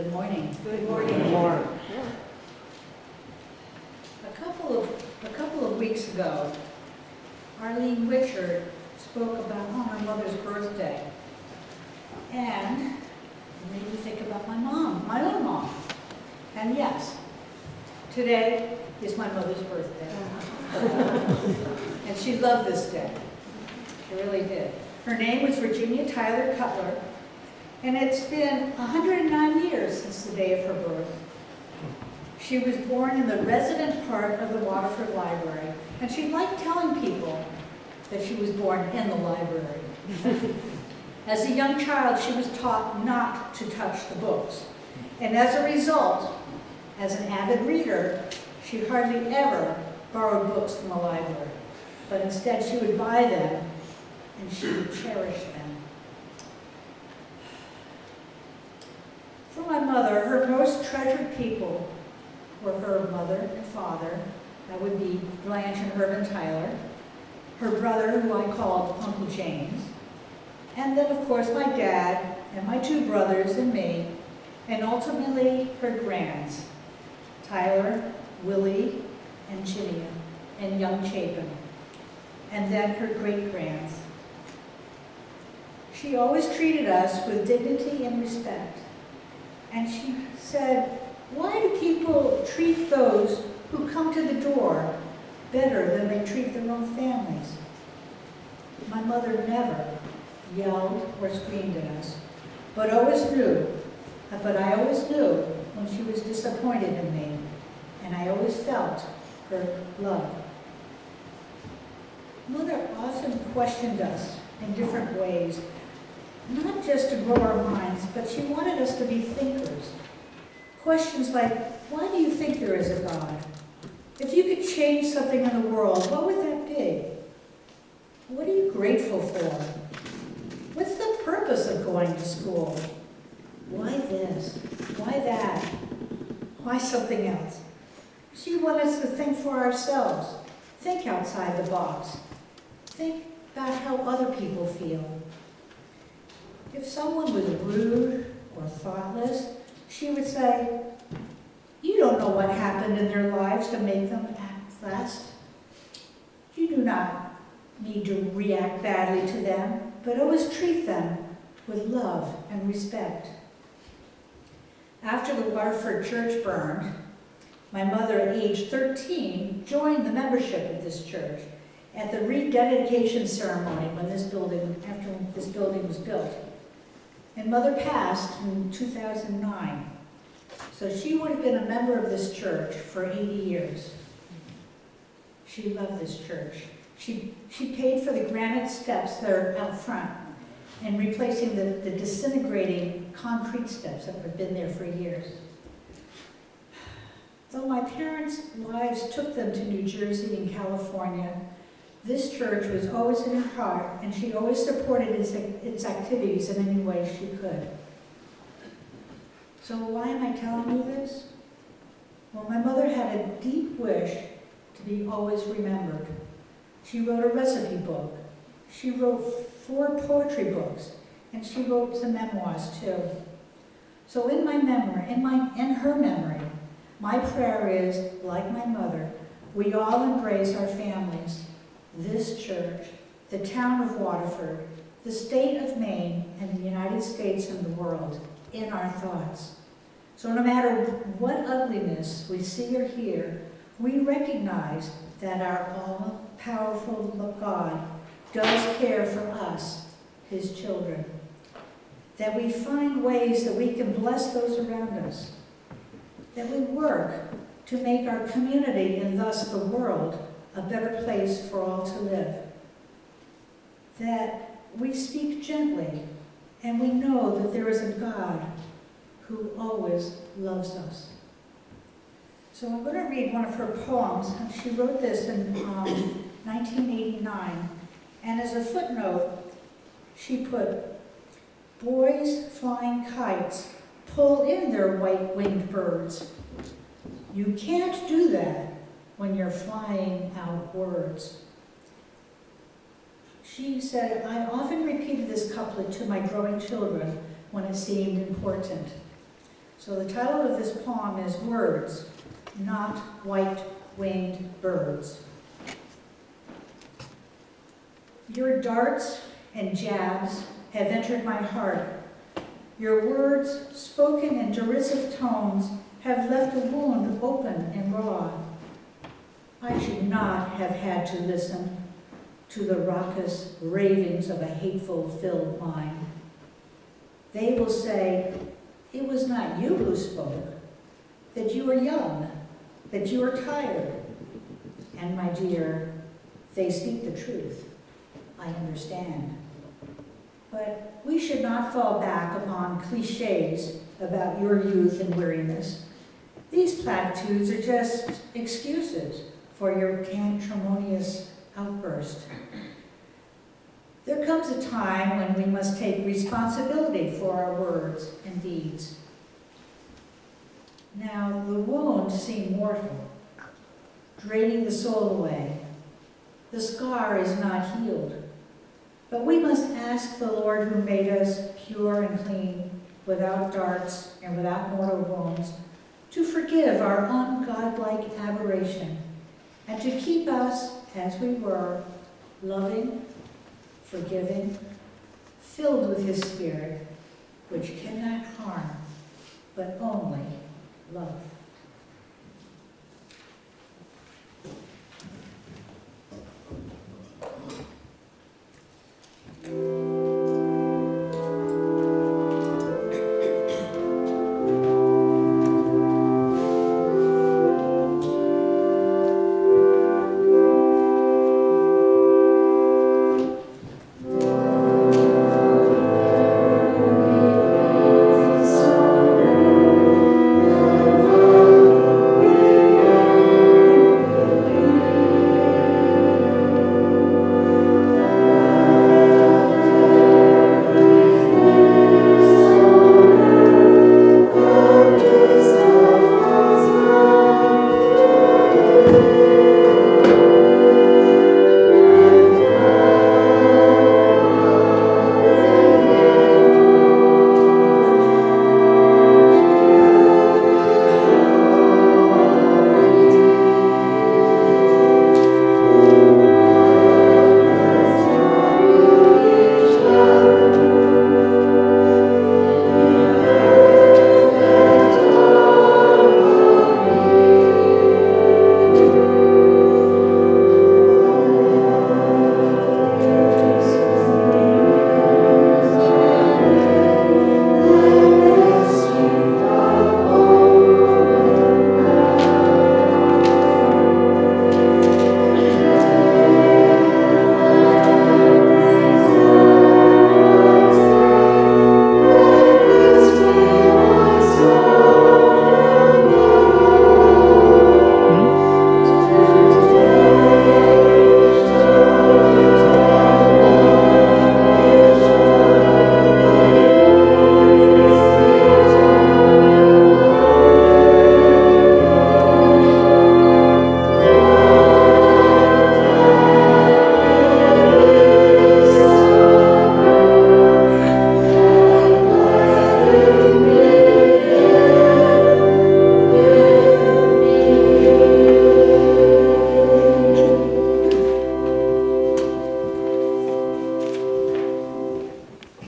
Good morning. Good morning. Good morning. A couple of weeks ago, Arlene Richard spoke about my mother's birthday. And it made me think about my mom, my own mom. And yes, today is my mother's birthday. And she loved this day. She really did. Her name was Virginia Tyler Cutler, and it's been 109 years since the day of her birth. She was born in the resident part of the Waterford Library, and she liked telling people that she was born in the library. As a young child, she was taught not to touch the books, and as a result, as an avid reader, she hardly ever borrowed books from a library, but instead she would buy them and she would cherish them. For my mother, her most treasured people were her mother and father, that would be Blanche and Herman Tyler, her brother, who I called Uncle James, and then of course my dad and my two brothers and me, and ultimately her grands, Tyler, Willie, and Ginny, and young Chapin, and then her great-grands. She always treated us with dignity and respect. And she said, why do people treat those who come to the door better than they treat their own families? My mother never yelled or screamed at us, but I always knew when she was disappointed in me, and I always felt her love. Mother often questioned us in different ways, not just to grow our minds, but she wanted us to be thinkers. Questions like, why do you think there is a God? If you could change something in the world, what would that be? What are you grateful for? What's the purpose of going to school? Why this? Why that? Why something else? She wanted us to think for ourselves. Think outside the box. Think about how other people feel. If someone was rude or thoughtless, she would say, you don't know what happened in their lives to make them act fast. You do not need to react badly to them, but always treat them with love and respect. After the Waterford church burned, my mother at age 13 joined the membership of this church at the rededication ceremony after this building was built. And Mother passed in 2009. So she would have been a member of this church for 80 years. She loved this church. She paid for the granite steps that are out front and replacing the disintegrating concrete steps that have been there for years. Though my parents' lives took them to New Jersey and California, this church was always in her heart, and she always supported its activities in any way she could. So why am I telling you this? Well, my mother had a deep wish to be always remembered. She wrote a recipe book. She wrote 4 poetry books, and she wrote some memoirs too. So in her memory, my prayer is, like my mother, we all embrace our families, this church, the town of Waterford, the state of Maine, and the United States and the world in our thoughts. So no matter what ugliness we see or hear, we recognize that our all-powerful God does care for us, his children. That we find ways that we can bless those around us. That we work to make our community and thus the world a better place for all to live. That we speak gently and we know that there is a God who always loves us. So I'm going to read one of her poems, and she wrote this in 1989. And as a footnote, she put, boys flying kites pull in their white-winged birds. You can't do that when you're flying out words. She said, I often repeated this couplet to my growing children when it seemed important. So the title of this poem is Words, Not White-Winged Birds. Your darts and jabs have entered my heart. Your words, spoken in derisive tones, have left a wound open and raw. I should not have had to listen to the raucous ravings of a hateful-filled mind. They will say, it was not you who spoke, that you are young, that you are tired. And my dear, they speak the truth. I understand. But we should not fall back upon cliches about your youth and weariness. These platitudes are just excuses for your cantremonious outburst. There comes a time when we must take responsibility for our words and deeds. Now, the wound seemed mortal, draining the soul away. The scar is not healed. But we must ask the Lord who made us pure and clean, without darts and without mortal wounds, to forgive our ungodlike aberration, and to keep us as we were, loving, forgiving, filled with his Spirit, which cannot harm, but only love.